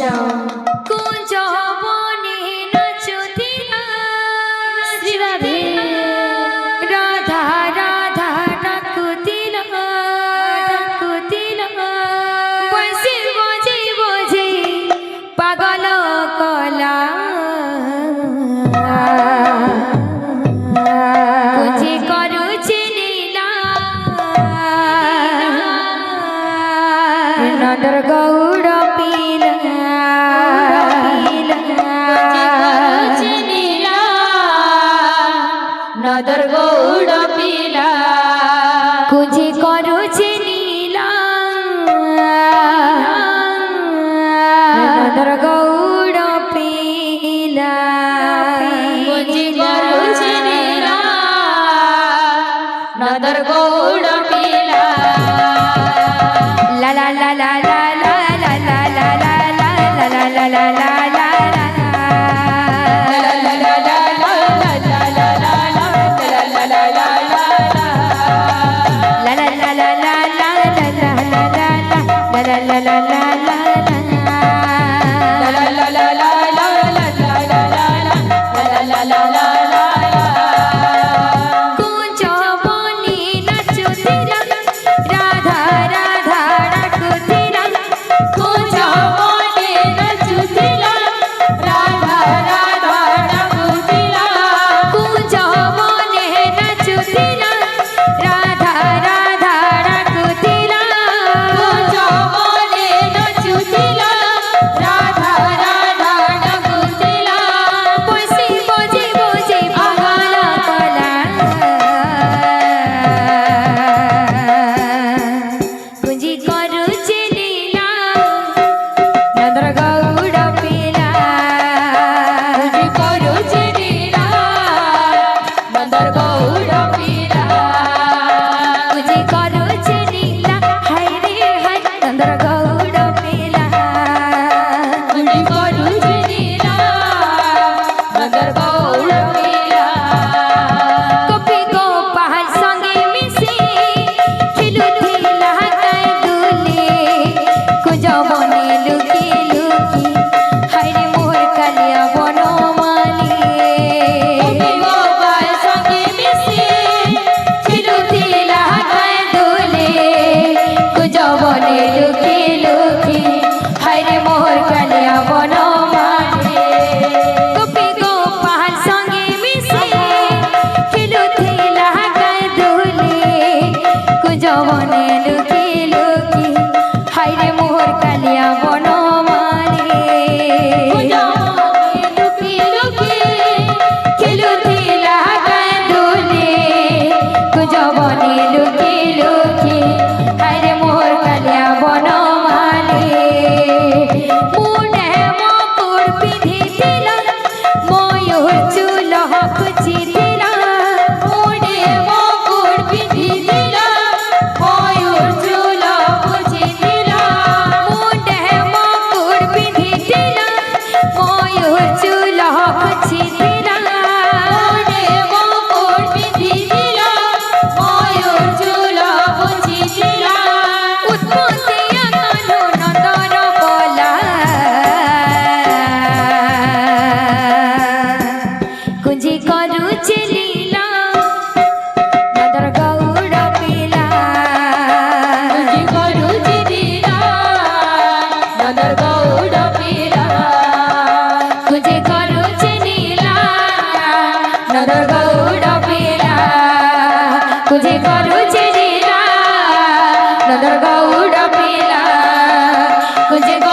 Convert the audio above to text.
কুঞ্জ বনে নাচুথিলা শ্রী রাধে রাধা রাধা ডাকুথিলা বসে বজে বজে পাগল কলা কুঞ্জে করুছে লীলা নদর গৌড় পিলা নদর গৌড় পিলা কুঞ্জে করুছে লীলা নদর গৌড় পিলা কুঞ্জে করুছে লীলা নদর Gaur পিলা la la la la la la la la la la la la la la la नदर गौड़ पीला कुछ